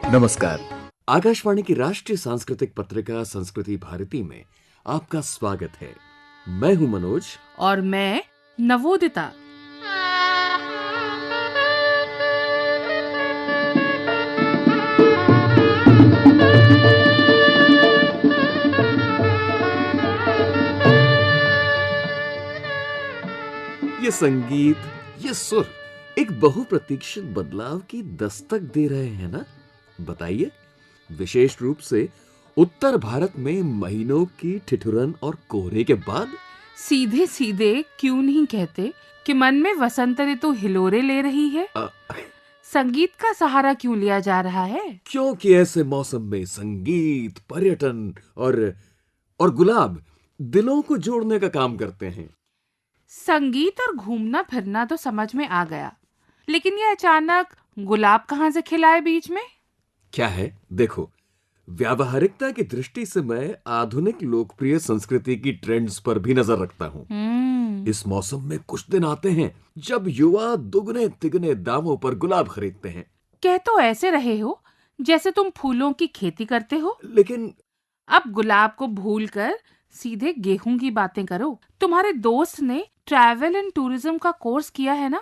नमस्कार। आकाशवाणी की राष्ट्रीय सांस्कृतिक पत्रिका संस्कृति भारती में आपका स्वागत है। मैं हूं मनोज और मैं नवोदिता। ये संगीत, ये सुर एक बहुप्रतीक्षित बदलाव की दस्तक दे रहे हैं ना? बताइए, विशेष रूप से उत्तर भारत में महीनों की ठिठुरन और कोहरे के बाद सीधे सीधे क्यों नहीं कहते कि मन में वसंत ऋतु हिलोरे ले रही है? संगीत का सहारा क्यों लिया जा रहा है? क्योंकि ऐसे मौसम में संगीत, पर्यटन और गुलाब दिलों को जोड़ने का काम करते हैं। संगीत और घूमना फिरना तो समझ में आ गया, लेकिन ये अचानक गुलाब कहाँ से खिलाए बीच में? क्या है, देखो, व्यावहारिकता की दृष्टि से मैं आधुनिक लोकप्रिय संस्कृति की ट्रेंड्स पर भी नजर रखता हूँ। इस मौसम में कुछ दिन आते हैं जब युवा दुगने तिगने दामों पर गुलाब खरीदते हैं। कह तो ऐसे रहे हो जैसे तुम फूलों की खेती करते हो, लेकिन अब गुलाब को भूलकर सीधे गेहूं की बातें करो। तुम्हारे दोस्त ने ट्रैवल एंड टूरिज्म का कोर्स किया है ना?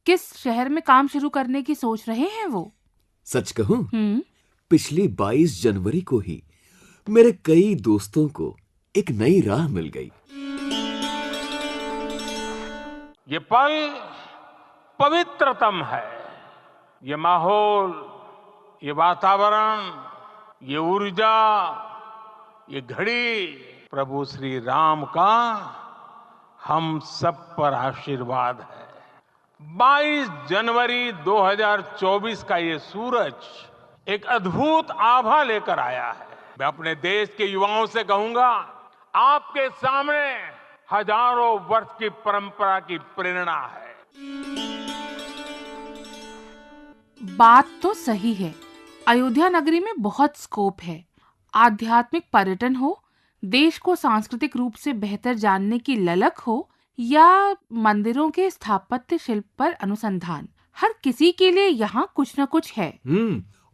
किस शहर में काम शुरू करने की सोच रहे हैं वो? सच कहूं, पिछली 22 जनवरी को ही मेरे कई दोस्तों को एक नई राह मिल गई। ये पल पवित्रतम है। ये माहौल, ये वातावरण, ये ऊर्जा, ये घड़ी प्रभु श्री राम का हम सब पर आशीर्वाद है। 22 जनवरी 2024 का ये सूरज एक अद्भुत आभा लेकर आया है। मैं अपने देश के युवाओं से कहूंगा, आपके सामने हजारों वर्ष की परंपरा की प्रेरणा है। बात तो सही है। अयोध्या नगरी में बहुत स्कोप है। आध्यात्मिक पर्यटन हो, देश को सांस्कृतिक रूप से बेहतर जानने की ललक हो, या मंदिरों के स्थापत्य शिल्प पर अनुसंधान, हर किसी के लिए यहाँ कुछ न कुछ है।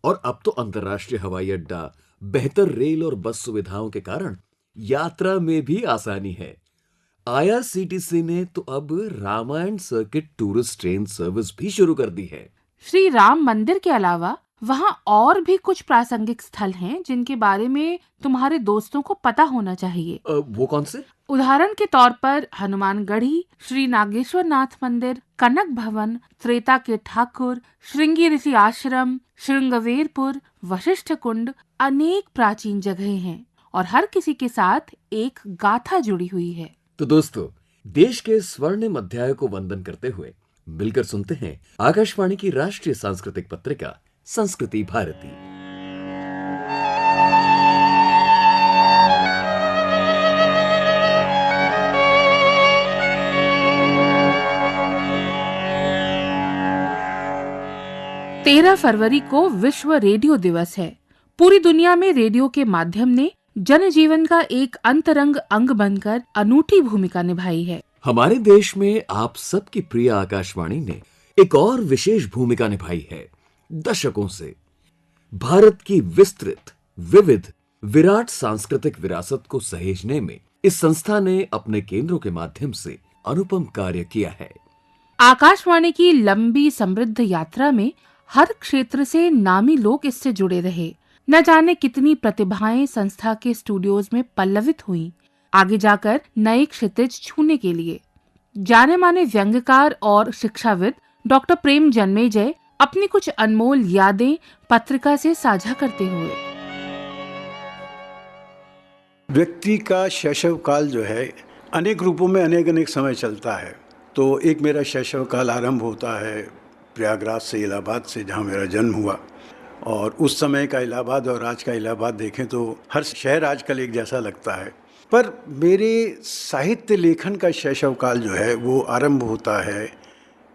और अब तो अंतर्राष्ट्रीय हवाई अड्डा, बेहतर रेल और बस सुविधाओं के कारण यात्रा में भी आसानी है। IRCTC ने तो अब Ramayan circuit tourist train service भी शुरू कर दी है। श्री राम मंदिर के अलावा वहाँ और भी कुछ प्रासंगिक स्थल हैं जिनके बारे में तुम्हारे दोस्तों को पता होना चाहिए। वो कौन से? उदाहरण के तौर पर हनुमानगढ़ी, श्री नागेश्वर नाथ मंदिर, कनक भवन, त्रेता के ठाकुर, श्रृंगी ऋषि आश्रम, श्रृंगवेरपुर, वशिष्ठ कुंड, अनेक प्राचीन जगहें हैं और हर किसी के साथ एक गाथा जुड़ी हुई है। तो दोस्तों, देश के स्वर्णिम अध्याय को वंदन करते हुए मिलकर सुनते हैं आकाशवाणी की राष्ट्रीय सांस्कृतिक पत्रिका संस्कृति भारती। तेरह फरवरी को विश्व रेडियो दिवस है। पूरी दुनिया में रेडियो के माध्यम ने जनजीवन का एक अंतरंग अंग बनकर अनूठी भूमिका निभाई है। हमारे देश में आप सबकी प्रिय आकाशवाणी ने एक और विशेष भूमिका निभाई है। दशकों से भारत की विस्तृत, विविध, विराट सांस्कृतिक विरासत को सहेजने में इस संस्था ने अपने केंद्रों के माध्यम से अनुपम कार्य किया है। आकाशवाणी की लंबी समृद्ध यात्रा में हर क्षेत्र से नामी लोग इससे जुड़े रहे। न जाने कितनी प्रतिभाएं संस्था के स्टूडियोज में पल्लवित हुईं, आगे जाकर नए क्षितिज छूने के लिए। जाने माने व्यंग्यकार और शिक्षाविद डॉक्टर प्रेम जन्मेजय अपनी कुछ अनमोल यादें पत्रिका से साझा करते हुए। व्यक्ति का शैशव काल जो है अनेक रूपों में अनेक समय चलता है। तो एक मेरा शैशव काल आरंभ होता है प्रयागराज से, इलाहाबाद से, जहाँ मेरा जन्म हुआ। और उस समय का इलाहाबाद और आज का इलाहाबाद देखें तो हर शहर आजकल एक जैसा लगता है। पर मेरे साहित्य लेखन का शैशव काल जो है वो आरंभ होता है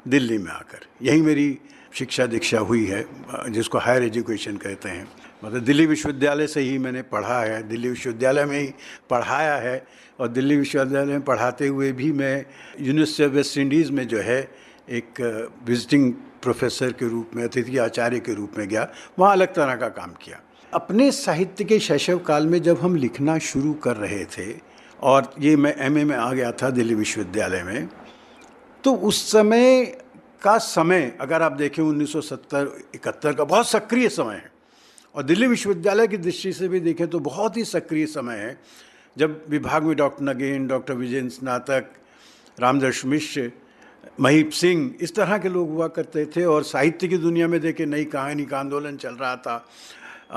दिल्ली में आकर। यहीं मेरी शिक्षा दीक्षा हुई है, जिसको हायर एजुकेशन कहते हैं। मतलब दिल्ली विश्वविद्यालय से ही मैंने पढ़ा है, दिल्ली विश्वविद्यालय में ही पढ़ाया है, और दिल्ली विश्वविद्यालय में पढ़ाते हुए भी मैं यूनिवर्सिटी ऑफ वेस्ट इंडीज़ में जो है एक विजिटिंग प्रोफेसर के रूप में, अतिथि आचार्य के रूप में गया, वहाँ अलग तरह का काम किया। अपने साहित्य के शैशव काल में जब हम लिखना शुरू कर रहे थे, और ये मैं एमए में आ गया था दिल्ली विश्वविद्यालय में, तो उस समय का समय अगर आप देखें 1970-71 का बहुत सक्रिय समय है, और दिल्ली विश्वविद्यालय की दृष्टि से भी देखें तो बहुत ही सक्रिय समय है, जब विभाग में डॉक्टर नगेन, डॉक्टर विजय स्नातक, रामदर्श मिश्र, महीप सिंह, इस तरह के लोग हुआ करते थे, और साहित्य की दुनिया में देखें नई कहानी का आंदोलन चल रहा था।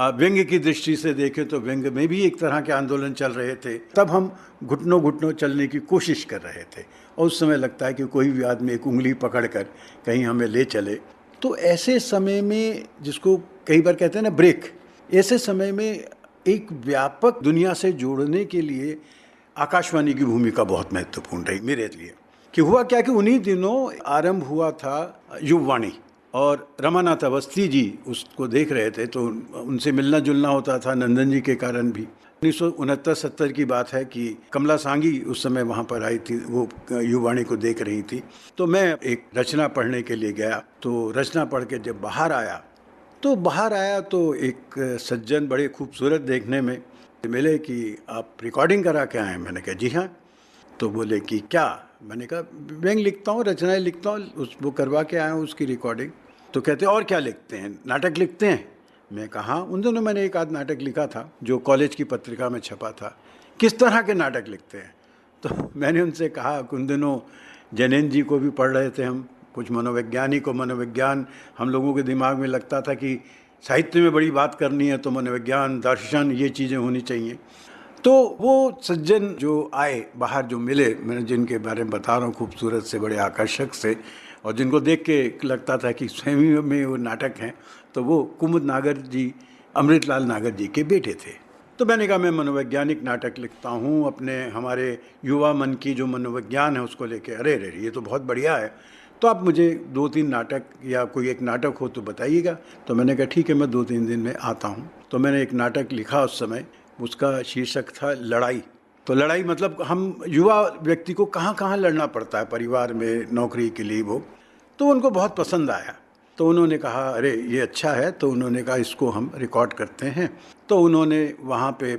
व्यंग्य की दृष्टि से देखें तो व्यंग्य में भी एक तरह के आंदोलन चल रहे थे। तब हम घुटनों घुटनों चलने की कोशिश कर रहे थे, और उस समय लगता है कि कोई भी आदमी एक उंगली पकड़कर कहीं हमें ले चले। तो ऐसे समय में, जिसको कई बार कहते हैं ना ब्रेक, ऐसे समय में एक व्यापक दुनिया से जोड़ने के लिए आकाशवाणी की भूमिका बहुत महत्वपूर्ण रही मेरे लिए। कि हुआ क्या कि उन्हीं दिनों आरंभ हुआ था युववाणी, और रमानाथ अवस्थी जी उसको देख रहे थे, तो उनसे मिलना जुलना होता था नंदन जी के कारण भी। 1969-70 की बात है कि कमला सांगी उस समय वहाँ पर आई थी, वो युववाणी को देख रही थी। तो मैं एक रचना पढ़ने के लिए गया, तो रचना पढ़ के जब बाहर आया तो एक सज्जन बड़े खूबसूरत देखने में मिले कि आप रिकॉर्डिंग करा के आए? मैंने कहा जी हाँ। तो बोले कि क्या? मैंने कहा व्यंग्य लिखता हूँ, रचनाएं लिखता हूँ, वो करवा के आया हूँ उसकी रिकॉर्डिंग। तो कहते और क्या लिखते हैं? नाटक लिखते हैं? मैं कहा उन दिनों मैंने एक आध नाटक लिखा था जो कॉलेज की पत्रिका में छपा था। किस तरह के नाटक लिखते हैं? तो मैंने उनसे कहा कि उन दिनों जैनेन्द्र जी को भी पढ़ रहे थे हम, कुछ मनोवैज्ञानिक को मनोविज्ञान, हम लोगों के दिमाग में लगता था कि साहित्य में बड़ी बात करनी है तो मनोविज्ञान, दर्शन, ये चीज़ें होनी चाहिए। तो वो सज्जन जो आए बाहर, जो मिले, मैंने जिनके बारे में बता रहा हूँ, खूबसूरत से, बड़े आकर्षक से, और जिनको देख के लगता था कि स्वयं में वो नाटक हैं, तो वो कुमुद नागर जी, अमृतलाल नागर जी के बेटे थे। तो मैंने कहा मैं मनोवैज्ञानिक नाटक लिखता हूँ, अपने हमारे युवा मन की जो मनोविज्ञान है उसको लेके। अरे रे, ये तो बहुत बढ़िया है, तो आप मुझे 2-3 नाटक या कोई एक नाटक हो तो बताइएगा। तो मैंने कहा ठीक है, मैं 2-3 दिन में आता हूँ। तो मैंने एक नाटक लिखा उस समय, उसका शीर्षक था लड़ाई। तो लड़ाई मतलब हम युवा व्यक्ति को कहाँ कहाँ लड़ना पड़ता है परिवार में, नौकरी के लिए वो। तो उनको बहुत पसंद आया, तो उन्होंने कहा अरे ये अच्छा है, तो उन्होंने कहा इसको हम रिकॉर्ड करते हैं। तो उन्होंने वहाँ पे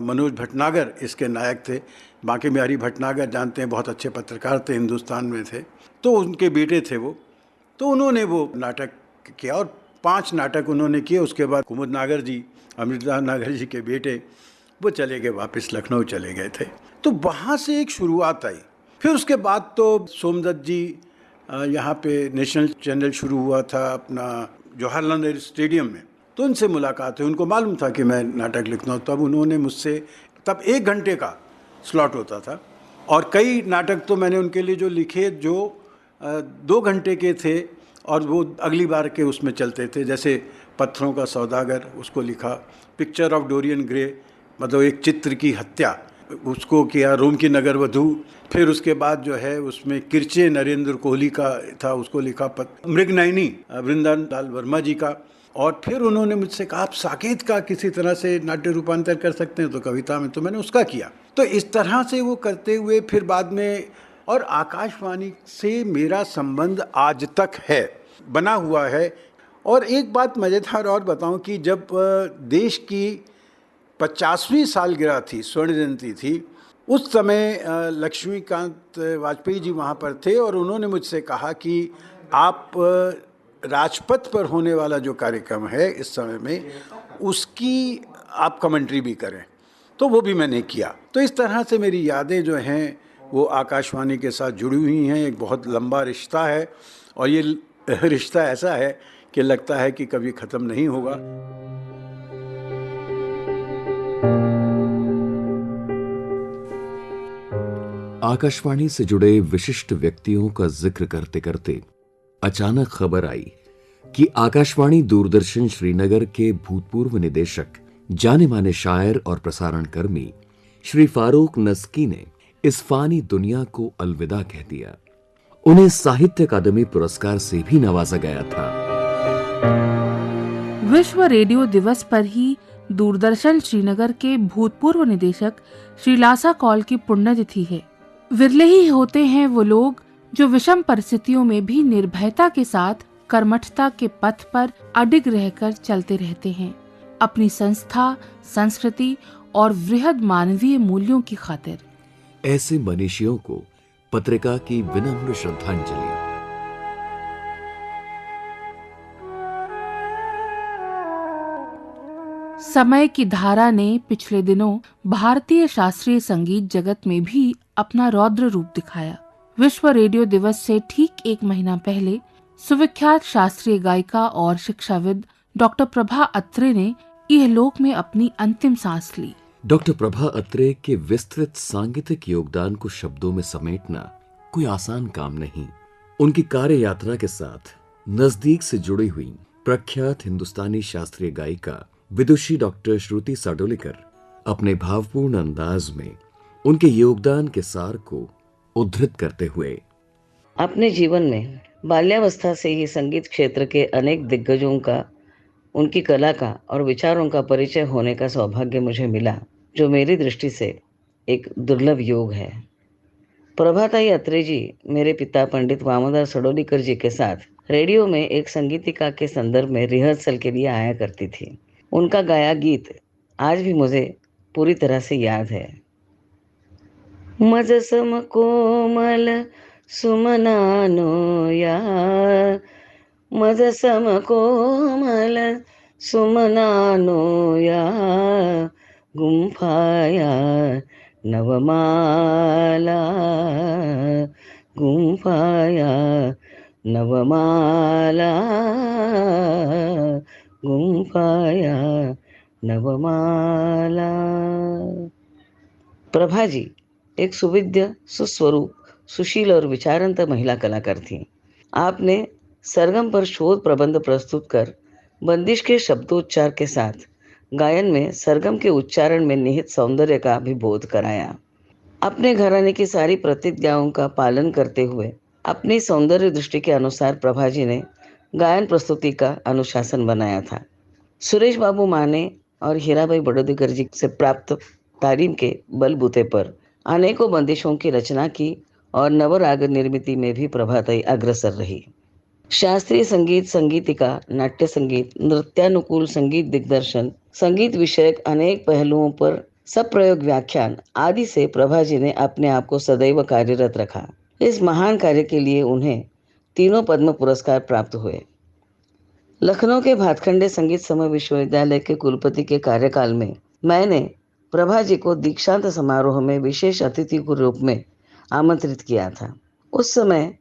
मनोज भटनागर इसके नायक थे, बांके बिहारी भटनागर जानते हैं, बहुत अच्छे पत्रकार थे, हिंदुस्तान में थे, तो उनके बेटे थे वो। तो उन्होंने वो नाटक किया, और 5 नाटक उन्होंने किए। उसके बाद कुमुद नागर जी, अमृतलाल नागर जी के बेटे, वो चले गए, वापस लखनऊ चले गए थे। तो वहाँ से एक शुरुआत आई। फिर उसके बाद तो सोमदत्त जी, यहाँ पे नेशनल चैनल शुरू हुआ था अपना जवाहरलाल नेहरू स्टेडियम में, तो उनसे मुलाकात हुई। उनको मालूम था कि मैं नाटक लिखता हूँ, तब उन्होंने मुझसे, तब 1 घंटे का स्लॉट होता था, और कई नाटक तो मैंने उनके लिए जो लिखे जो 2 घंटे के थे, और वो अगली बार के उसमें चलते थे। जैसे पत्थरों का सौदागर, उसको लिखा। पिक्चर ऑफ डोरियन ग्रे, मतलब एक चित्र की हत्या, उसको किया। रोम की नगर वधू, फिर उसके बाद जो है उसमें किरचे नरेंद्र कोहली का था, उसको लिखा। मृगनयनी वृंदावन लाल वर्मा जी का। और फिर उन्होंने मुझसे कहा आप साकेत का किसी तरह से नाट्य रूपांतर कर सकते हैं तो कविता में, तो मैंने उसका किया। तो इस तरह से वो करते हुए फिर बाद में, और आकाशवाणी से मेरा संबंध आज तक है, बना हुआ है। और एक बात मज़ेदार और बताऊं कि जब देश की 50वीं सालगिरह थी, स्वर्ण जयंती थी, उस समय लक्ष्मीकांत वाजपेयी जी वहाँ पर थे, और उन्होंने मुझसे कहा कि आप राजपथ पर होने वाला जो कार्यक्रम है इस समय में, उसकी आप कमेंट्री भी करें। तो वो भी मैंने किया। तो इस तरह से मेरी यादें जो हैं वो आकाशवाणी के साथ जुड़ी हुई हैं। एक बहुत लंबा रिश्ता है, और ये रिश्ता ऐसा है कि लगता है कि कभी ख़त्म नहीं होगा। आकाशवाणी से जुड़े विशिष्ट व्यक्तियों का जिक्र करते करते अचानक खबर आई कि आकाशवाणी दूरदर्शन श्रीनगर के भूतपूर्व निदेशक, जाने माने शायर और प्रसारण कर्मी श्री फारूक नस्की ने इस फानी दुनिया को अलविदा कह दिया। उन्हें साहित्य अकादमी पुरस्कार से भी नवाजा गया था। विश्व रेडियो दिवस पर ही दूरदर्शन श्रीनगर के भूतपूर्व निदेशक श्री लासा कौल की पुण्यतिथि है। विरले ही होते हैं वो लोग जो विषम परिस्थितियों में भी निर्भयता के साथ कर्मठता के पथ पर अडिग रहकर चलते रहते हैं, अपनी संस्था, संस्कृति और वृहद मानवीय मूल्यों की खातिर। ऐसे मनीषियों को पत्रिका की विनम्र श्रद्धांजलि। समय की धारा ने पिछले दिनों भारतीय शास्त्रीय संगीत जगत में भी अपना रौद्र रूप दिखाया। विश्व रेडियो दिवस से ठीक एक महीना पहले सुविख्यात शास्त्रीय गायिका और शिक्षाविद डॉक्टर प्रभा अत्रे ने इहलोक में अपनी अंतिम सांस ली। डॉक्टर प्रभा अत्रे के विस्तृत सांगीतिक योगदान को शब्दों में समेटना कोई आसान काम नहीं। उनकी कार्य यात्रा के साथ नजदीक से जुड़ी हुई प्रख्यात हिंदुस्तानी शास्त्रीय गायिका विदुषी डॉक्टर श्रुति साडोलेकर अपने भावपूर्ण अंदाज में उनके योगदान के सार को उद्धृत करते हुए, अपने जीवन में बाल्यावस्था से ही संगीत क्षेत्र के अनेक दिग्गजों का, उनकी कला का और विचारों का परिचय होने का सौभाग्य मुझे मिला, जो मेरी दृष्टि से एक दुर्लभ योग है। प्रभाताई अत्रे जी मेरे पिता पंडित वामनदास सडोलीकर जी के साथ रेडियो में एक संगीतिका के संदर्भ में रिहर्सल के लिए आया करती थी। उनका गाया गीत आज भी मुझे पूरी तरह से याद है। मज सम कोमल सुमनानो या, मज सम कोमल सुमनानो या, गुंफाया नवमाला, गुंफाया नवमाला, गुंफाया नवमाला। प्रभा जी एक सुविद्य, सुस्वरूप, सुशील और विचारंत महिला कलाकार थीं। आपने सरगम पर शोध प्रबंध प्रस्तुत कर बंदिश के शब्दोच्चार के साथ गायन में सरगम के उच्चारण में निहित सौंदर्य का भी बोध कराया। अपने घराने की सारी प्रतिज्ञाओं का पालन करते हुए अपनी सौंदर्य दृष्टि के अनुसार प्रभा जी ने गायन प्रस्तुति का अनुशासन बनाया था। सुरेश बाबू माने और हीराबाई बड़ोदकर जी से प्राप्त तालीम के बलबूते पर अनेकों बंदिशों की रचना की और नवराग निर्मिति में भी प्रभाताई अग्रसर रही। शास्त्रीय संगीत, संगीतिका, नाट्य संगीत, नृत्यानुकूल संगीत दिग्दर्शन, संगीत विषयक अनेक पहलुओं पर सब प्रयोग, व्याख्यान आदि से प्रभा जी ने अपने आप को सदैव कार्यरत रखा। इस महान कार्य के लिए उन्हें 3 पद्म पुरस्कार प्राप्त हुए। लखनऊ के भातखंडे संगीत समय विश्वविद्यालय के कुलपति के कार्यकाल में मैंने प्रभा जी को दीक्षांत समारोह में विशेष अतिथि के रूप में आमंत्रित किया था। उस समय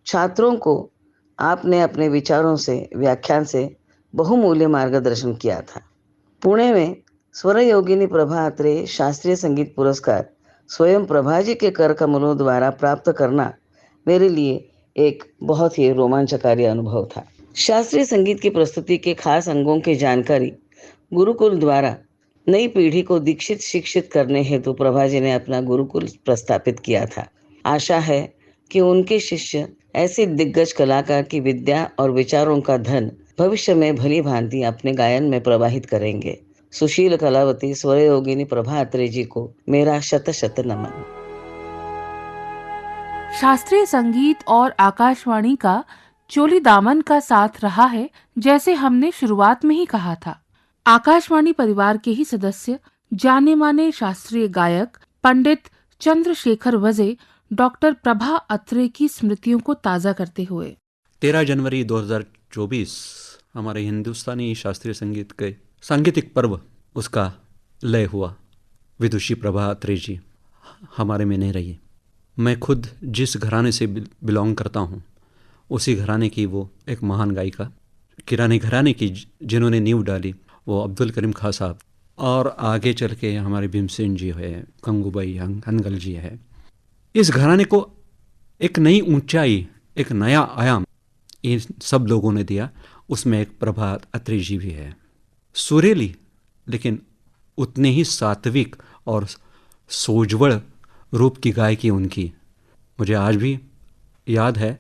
छात्रों को आपने अपने विचारों से, व्याख्यान से बहुमूल्य मार्गदर्शन किया था। पुणे में स्वर योगिनी प्रभा अत्रे शास्त्रीय संगीत पुरस्कार स्वयं प्रभा जी के कर कमलों द्वारा प्राप्त करना मेरे लिए एक बहुत ही रोमांचकारी अनुभव था। शास्त्रीय संगीत की प्रस्तुति के खास अंगों की जानकारी गुरुकुल द्वारा नई पीढ़ी को दीक्षित शिक्षित करने हेतु प्रभा जी ने अपना गुरुकुल प्रस्थापित किया था। आशा है कि उनके शिष्य ऐसे दिग्गज कलाकार की विद्या और विचारों का धन भविष्य में भली भांति अपने गायन में प्रवाहित करेंगे। सुशील कलावती स्वर योगिनी प्रभा अत्रे जी को मेरा शत शत नमन। शास्त्रीय संगीत और आकाशवाणी का चोली दामन का साथ रहा है, जैसे हमने शुरुआत में ही कहा था। आकाशवाणी परिवार के ही सदस्य, जाने माने शास्त्रीय गायक पंडित चंद्रशेखर वजे डॉक्टर प्रभा अत्रे की स्मृतियों को ताज़ा करते हुए 13 जनवरी 2024 हमारे हिंदुस्तानी शास्त्रीय संगीत के सांगीतिक पर्व उसका लय हुआ। विदुषी प्रभा अत्रे जी हमारे में नहीं रही। मैं खुद जिस घराने से बिलोंग करता हूँ उसी घराने की वो एक महान गायिका, किरानी घराने की जिन्होंने नींव डाली वो अब्दुल करीम खां साहब, और आगे चल के हमारे भीमसेन जी है, गंगूबाई हनगल जी है। इस घराने को एक नई ऊंचाई, एक नया आयाम इन सब लोगों ने दिया। उसमें एक प्रभा अत्रे जी भी है, सुरीली लेकिन उतने ही सात्विक और सोज्वल रूप की गायकी उनकी मुझे आज भी याद है।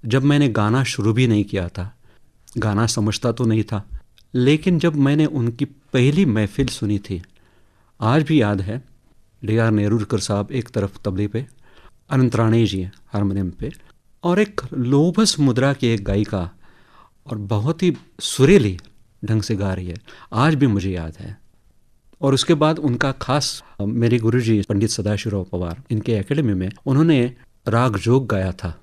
जब मैंने गाना शुरू भी नहीं किया था, गाना समझता तो नहीं था, लेकिन जब मैंने उनकी पहली महफिल सुनी थी, आज भी याद है, D.R. नेरुरकर साहब एक तरफ तबले पे, अनंत राणे जी हारमोनियम पे, और एक लोभस मुद्रा की एक गायिका, और बहुत ही सुरीली ढंग से गा रही है, आज भी मुझे याद है। और उसके बाद उनका खास मेरे गुरुजी पंडित सदाशिवराव पवार, इनके एकेडमी में उन्होंने राग जोग गाया था।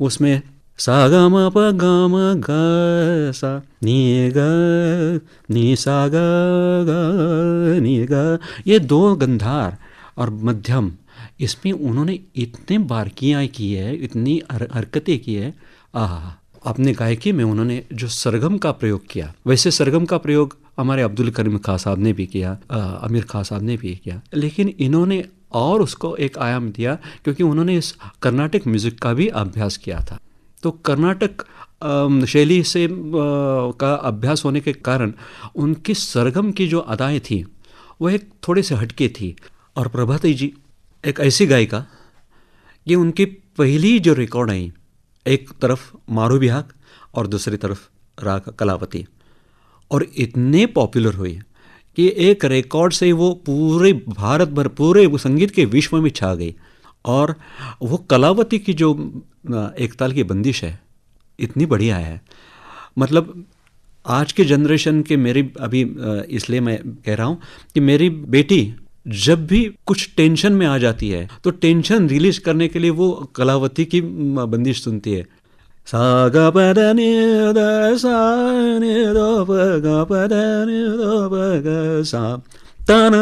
उसमें सा ग म प ग म ग सा नी ग नी सा ग ग नी ग, ये दो गंधार और मध्यम, इसमें उन्होंने इतने बारीकियाँ की है, इतनी हरकतें की है। अपने गायकी में उन्होंने जो सरगम का प्रयोग किया, वैसे सरगम का प्रयोग हमारे अब्दुल करीम खां साहब ने भी किया, आमिर खां साहब ने भी किया, लेकिन इन्होंने और उसको एक आयाम दिया, क्योंकि उन्होंने इस कर्नाटक म्यूज़िक का भी अभ्यास किया था। तो कर्नाटक शैली से का अभ्यास होने के कारण उनकी सरगम की जो अदाएँ थी वो एक थोड़े से हटके थी। और प्रभाती जी एक ऐसी गायिका कि उनकी पहली जो रिकॉर्ड आई, एक तरफ मारू बिहाग और दूसरी तरफ राग कलावती, और इतने पॉपुलर हुई कि एक रिकॉर्ड से वो पूरे भारत भर, पूरे संगीत के विश्व में छा गई। और वो कलावती की जो एक ताल की बंदिश है, इतनी बढ़िया है। मतलब आज के जनरेशन के मेरी अभी इसलिए मैं कह रहा हूँ कि मेरी बेटी जब भी कुछ टेंशन में आ जाती है तो टेंशन रिलीज करने के लिए वो कलावती की बंदिश सुनती है। सा ग प द नि द सा नि द प ग प द नि द प ग सा तन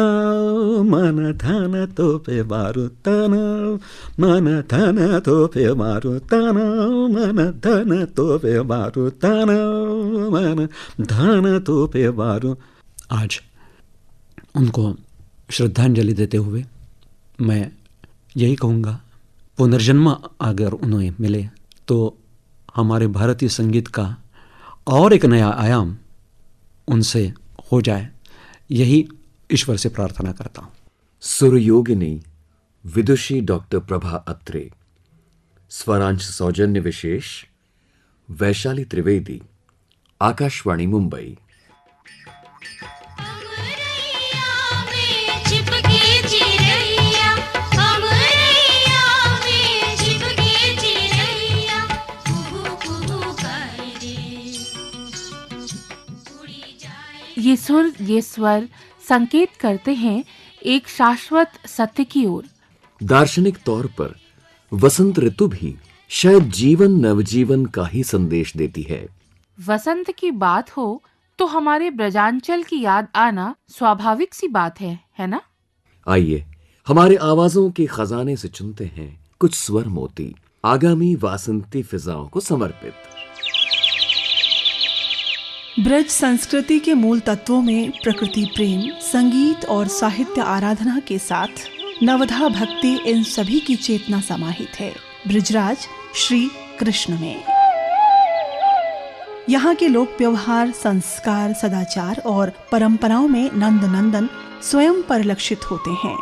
मन धन तो पे मारू तन मन धन तो पे मारू तन मन धन तो पे मारू तन मन धन तो पे मारू। आज उनको श्रद्धांजलि देते हुए मैं यही कहूँगा, पुनर्जन्म अगर उन्हें मिले तो हमारे भारतीय संगीत का और एक नया आयाम उनसे हो जाए, यही ईश्वर से प्रार्थना करता हूँ। सुरयोगिनी विदुषी डॉक्टर प्रभा अत्रे, स्वरांश सौजन्य विशेष वैशाली त्रिवेदी, आकाशवाणी मुंबई। ये सुर, ये स्वर संकेत करते हैं एक शाश्वत सत्य की ओर। दार्शनिक तौर पर वसंत ऋतु भी शायद जीवन नवजीवन का ही संदेश देती है। वसंत की बात हो तो हमारे ब्रजांचल की याद आना स्वाभाविक सी बात है ना? आइए हमारे आवाजों के खजाने से चुनते हैं कुछ स्वर मोती, आगामी वासंती फिजाओं को समर्पित। ब्रज संस्कृति के मूल तत्वों में प्रकृति प्रेम, संगीत और साहित्य आराधना के साथ नवधा भक्ति, इन सभी की चेतना समाहित है ब्रजराज श्री कृष्ण में। यहाँ के लोक व्यवहार, संस्कार, सदाचार और परंपराओं में नंद नंदन स्वयं परिलक्षित होते हैं।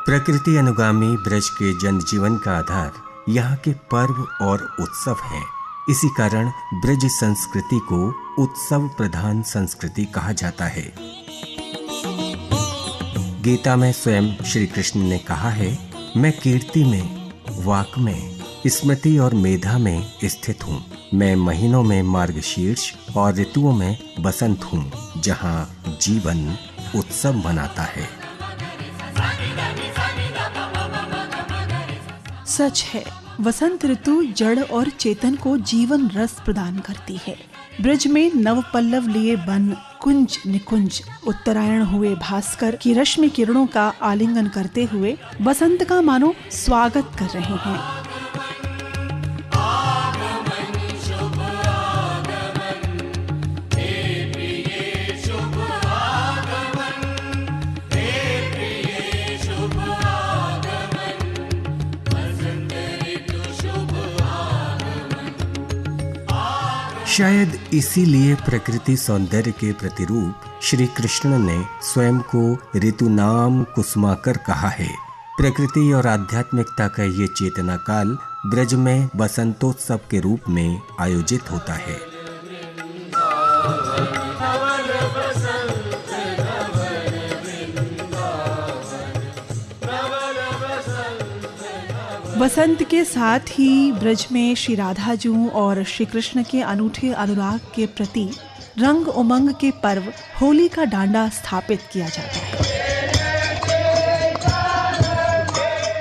प्रकृति अनुगामी ब्रज के जनजीवन का आधार यहाँ के पर्व और उत्सव हैं। इसी कारण ब्रज संस्कृति को उत्सव प्रधान संस्कृति कहा जाता है। गीता में स्वयं श्री कृष्ण ने कहा है, मैं कीर्ति में, वाक में, स्मृति और मेधा में स्थित हूँ। मैं महीनों में मार्गशीर्ष और ऋतुओं में बसंत हूँ, जहाँ जीवन उत्सव मनाता है। सच है, वसंत ऋतु जड़ और चेतन को जीवन रस प्रदान करती है। ब्रज में नव पल्लव लिए वन, कुंज निकुंज, उत्तरायण हुए भास्कर की रश्मि किरणों का आलिंगन करते हुए बसंत का मानो स्वागत कर रहे हैं। शायद इसीलिए प्रकृति सौंदर्य के प्रतिरूप श्री कृष्ण ने स्वयं को ऋतुनाम कुसुमाकर कहा है। प्रकृति और आध्यात्मिकता का ये चेतना काल ब्रज में बसंतोत्सव के रूप में आयोजित होता है। वसंत के साथ ही ब्रज में श्री राधा जू और श्री कृष्ण के अनूठे अनुराग के प्रति रंग उमंग के पर्व होली का डांडा स्थापित किया जाता है।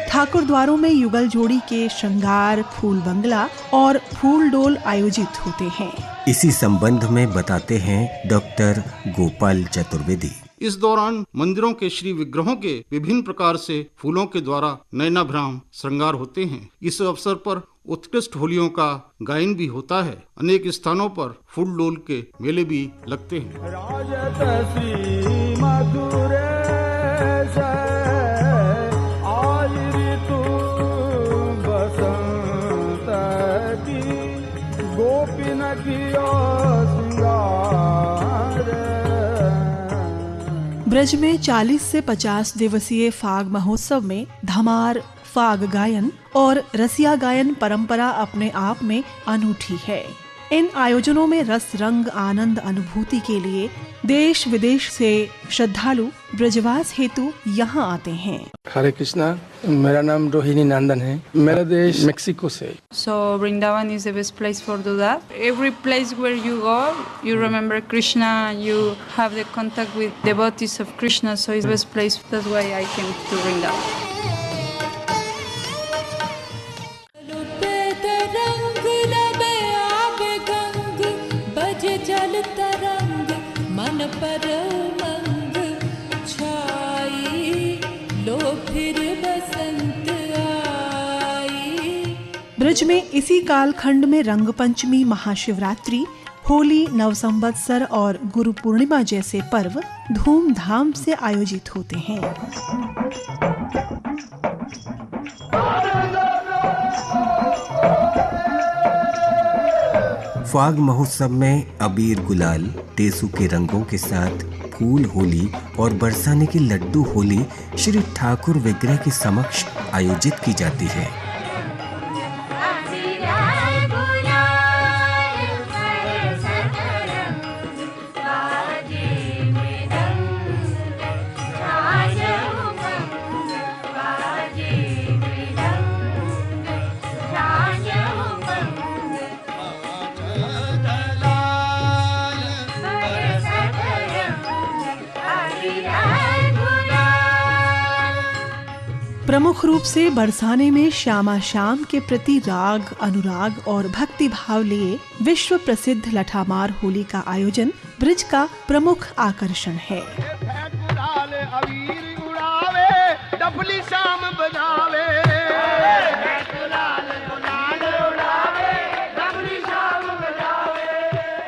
ठाकुर द्वारों में युगल जोड़ी के श्रृंगार, फूल बंगला और फूल डोल आयोजित होते हैं। इसी संबंध में बताते हैं डॉक्टर गोपाल चतुर्वेदी। इस दौरान मंदिरों के श्री विग्रहों के विभिन्न प्रकार से फूलों के द्वारा नयनाभिराम श्रृंगार होते हैं। इस अवसर पर उत्कृष्ट होलियों का गायन भी होता है। अनेक स्थानों पर फूल डोल के मेले भी लगते हैं। ब्रज में 40 से 50 दिवसीय फाग महोत्सव में धमार, फाग गायन और रसिया गायन परंपरा अपने आप में अनूठी है। इन आयोजनों में रस, रंग, आनंद, अनुभूति के लिए देश विदेश से श्रद्धालु ब्रजवास हेतु यहाँ आते हैं। हरे कृष्णा, मेरा नाम रोहिणी नंदन है। मेरा देश मेक्सिको से। So Vrindavan is the best place for do that. Every place where you go, you remember Krishna, you have the contact with devotees of Krishna, so it's the best place. That's why I came to Vrindavan. Braj में इसी कालखंड में रंग पंचमी, महाशिवरात्रि, होली, नवसंवत्सर और गुरु पूर्णिमा जैसे पर्व धूमधाम से आयोजित होते हैं। फाग महोत्सव में अबीर, गुलाल, टेसू के रंगों के साथ फूल होली और बरसाने की लड्डू होली श्री ठाकुर विग्रह के समक्ष आयोजित की जाती है। प्रमुख रूप से बरसाने में श्यामा श्याम के प्रति राग, अनुराग और भक्ति भाव लिए विश्व प्रसिद्ध लठामार होली का आयोजन ब्रज का प्रमुख आकर्षण है।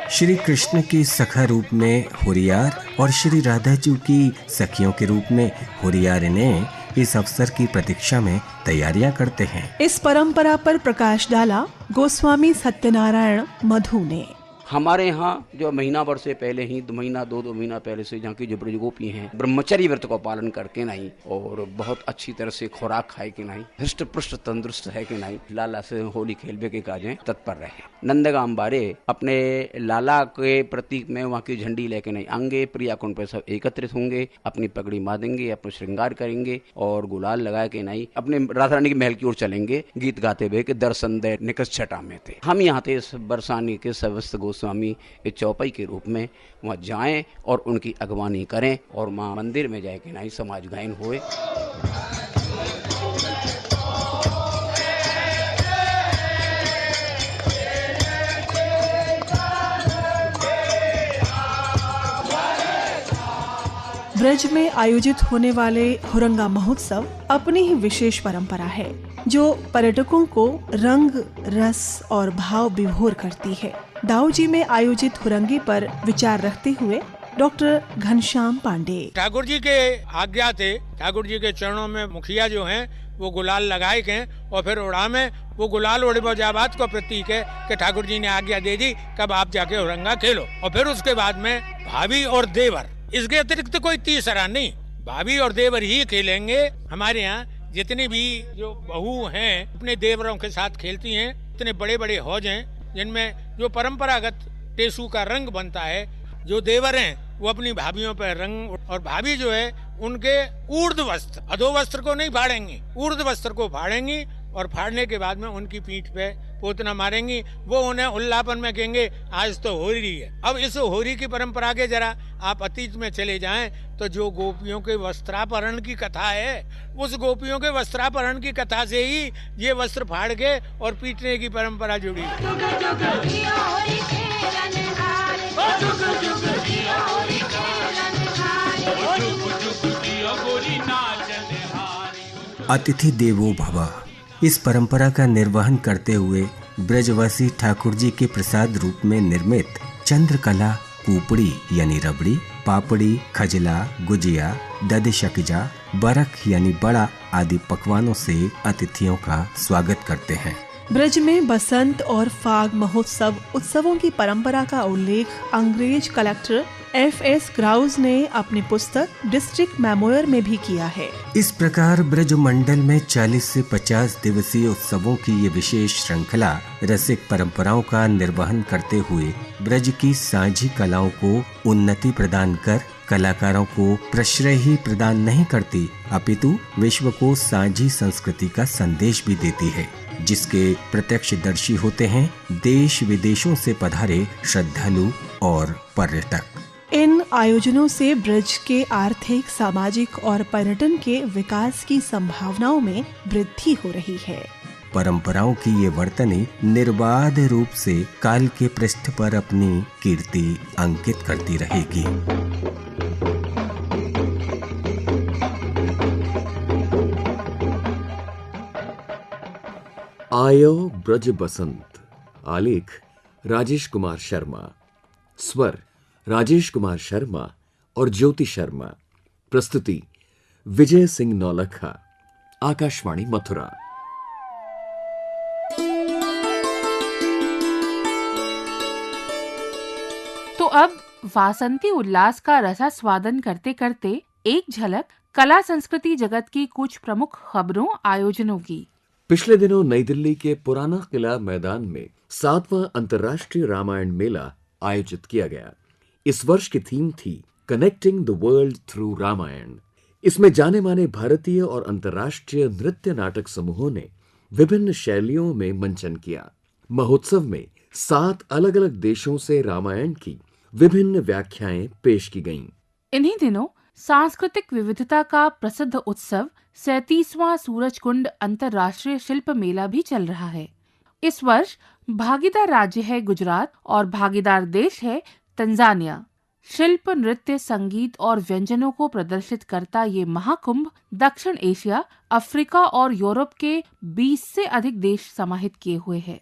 श्री कृष्ण के सखा रूप में होरियार और श्री राधा जी की सखियों के रूप में होरियार ने इस अवसर की प्रतीक्षा में तैयारियां करते हैं। इस परंपरा पर प्रकाश डाला गोस्वामी सत्यनारायण मधु ने। हमारे यहाँ जो महीना भर से पहले ही 2 महीना 2 महीना पहले से यहाँ की जो ब्रजगोपी हैं ब्रह्मचर्य व्रत को पालन करके नहीं और बहुत अच्छी तरह से खुराक खाए कि नहीं, हृष्ट पुष्ट तंदुरुस्त है कि नहीं, लाला से होली खेलने के काजें तत्पर रहे। नंदगाम बारे अपने लाला के प्रतीक में वहाँ की झंडी लेके नहीं आएंगे, प्रिया कुंड पर सब एकत्रित होंगे, अपनी पगड़ी बांधेंगे, अपना श्रृंगार करेंगे और गुलाल लगा के नहीं अपने राधा रानी के महल की ओर चलेंगे गीत गाते हुए कि दर्शन दे निकट छटा में थे। हम यहाँ थे बरसाने के समस्त स्वामी एक चौपाई के रूप में वहाँ जाएं और उनकी अगवानी करें और मां मंदिर में जाए कि नहीं समाज गायन होए। ब्रज में आयोजित होने वाले हुरंगा महोत्सव अपनी ही विशेष परंपरा है जो पर्यटकों को रंग, रस और भाव विभोर करती है। दाऊजी में आयोजित हुरंगे पर विचार रखते हुए डॉक्टर घनश्याम पांडे। ठाकुर जी के आज्ञा थे, ठाकुर जी के चरणों में मुखिया जो हैं वो गुलाल लगाए गए और फिर उड़ा में वो गुलाल उड़े बजाबाद का प्रतीक है कि ठाकुर जी ने आज्ञा दे दी कब आप जाके हुरंगा खेलो। और फिर उसके बाद में भाभी और देवर, इसके अतिरिक्त कोई तीसरा नहीं, भाभी और देवर ही खेलेंगे। हमारे यहाँ जितनी भी जो बहू हैं अपने देवरों के साथ खेलती हैं, इतने बड़े बड़े हौज हैं जिनमें जो परंपरागत टेसू का रंग बनता है जो देवर हैं वो अपनी भाभियों पर रंग, और भाभी जो है उनके ऊर्ध्व वस्त्र, अधो वस्त्र को नहीं फाड़ेंगी, ऊर्ध्व वस्त्र को फाड़ेंगी और फाड़ने के बाद में उनकी पीठ पे पोतना मारेंगी। वो उन्हें उल्लापन में कहेंगे आज तो होली है। अब इस होली की परंपरा के जरा आप अतीत में चले जाएं तो जो गोपियों के वस्त्रापहरण की कथा है, उस गोपियों के वस्त्रापहरण की कथा से ही ये वस्त्र फाड़ के और पीटने की परंपरा जुड़ी है। अतिथि देवो भव, इस परंपरा का निर्वहन करते हुए ब्रजवासी ठाकुर जी के प्रसाद रूप में निर्मित चंद्रकला, कुपड़ी यानी रबड़ी, पापड़ी, खजला, गुजिया, ददशकजा, बरख यानी बड़ा आदि पकवानों से अतिथियों का स्वागत करते हैं। ब्रज में बसंत और फाग महोत्सव उत्सवों की परंपरा का उल्लेख अंग्रेज कलेक्टर F.S. ग्राउज ने अपनी पुस्तक डिस्ट्रिक्ट मेमोयर में भी किया है। इस प्रकार ब्रज मंडल में 40 से 50 दिवसीय उत्सवों की ये विशेष श्रृंखला रसिक परंपराओं का निर्वहन करते हुए ब्रज की साझी कलाओं को उन्नति प्रदान कर कलाकारों को प्रश्रय ही प्रदान नहीं करती, अपितु विश्व को साझी संस्कृति का संदेश भी देती है, जिसके प्रत्यक्षदर्शी होते हैं देश विदेशों से पधारे श्रद्धालु और पर्यटक। इन आयोजनों से ब्रज के आर्थिक, सामाजिक और पर्यटन के विकास की संभावनाओं में वृद्धि हो रही है। परंपराओं की ये वर्तनी निर्बाध रूप से काल के पृष्ठ पर अपनी कीर्ति अंकित करती रहेगी। आयो ब्रज बसंत। आलेख राजेश कुमार शर्मा। स्वर राजेश कुमार शर्मा और ज्योति शर्मा। प्रस्तुति विजय सिंह नौलखा। आकाशवाणी मथुरा। तो अब वासंती उल्लास का रसास्वादन करते करते एक झलक कला संस्कृति जगत की कुछ प्रमुख खबरों आयोजनों की। पिछले दिनों नई दिल्ली के पुराना किला मैदान में 7वां अंतर्राष्ट्रीय रामायण मेला आयोजित किया गया। इस वर्ष की थीम थी connecting the world through Ramayan. इसमें जाने माने भारतीय और अंतर्राष्ट्रीय नृत्य नाटक समूहों ने विभिन्न शैलियों में मंचन किया। महोत्सव में 7 अलग अलग देशों से रामायण की विभिन्न व्याख्याएं पेश की गईं। इन्हीं दिनों सांस्कृतिक विविधता का प्रसिद्ध उत्सव 37वां सूरजकुंड अंतर्राष्ट्रीय शिल्प मेला भी चल रहा है। इस वर्ष भागीदार राज्य है गुजरात और भागीदार देश है तंजानिया। शिल्प, नृत्य, संगीत और व्यंजनों को प्रदर्शित करता ये महाकुंभ दक्षिण एशिया, अफ्रीका और यूरोप के 20 से अधिक देश समाहित किए हुए है।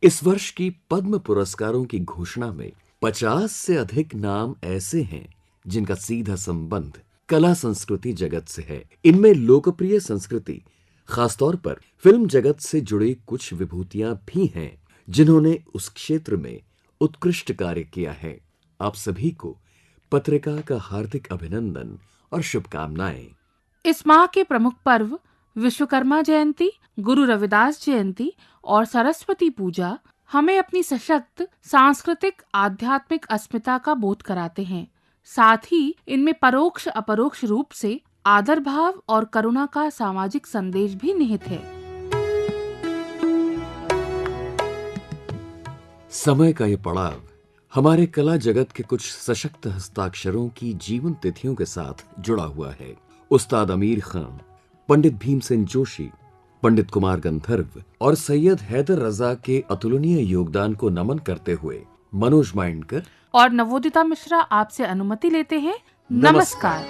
इस वर्ष की पद्म पुरस्कारों की घोषणा में 50 से अधिक नाम ऐसे हैं जिनका सीधा संबंध कला संस्कृति जगत से है। इनमें लोकप्रिय संस्कृति, खासतौर पर फिल्म जगत से जुड़ी कुछ विभूतियां भी हैं जिन्होंने उस क्षेत्र में उत्कृष्ट कार्य किया है। आप सभी को पत्रिका का हार्दिक अभिनंदन और शुभकामनाएं। इस माह के प्रमुख पर्व विश्वकर्मा जयंती, गुरु रविदास जयंती और सरस्वती पूजा हमें अपनी सशक्त सांस्कृतिक आध्यात्मिक अस्मिता का बोध कराते हैं। साथ ही इनमें परोक्ष अपरोक्ष रूप से आदर भाव और करुणा का सामाजिक संदेश भी निहित है। समय का ये पड़ाव हमारे कला जगत के कुछ सशक्त हस्ताक्षरों की जीवन तिथियों के साथ जुड़ा हुआ है। उस्ताद अमीर खान, पंडित भीमसेन जोशी, पंडित कुमार गंधर्व और सैयद हैदर रजा के अतुलनीय योगदान को नमन करते हुए मनोज माइंडकर और नवोदिता मिश्रा आपसे अनुमति लेते हैं। नमस्कार।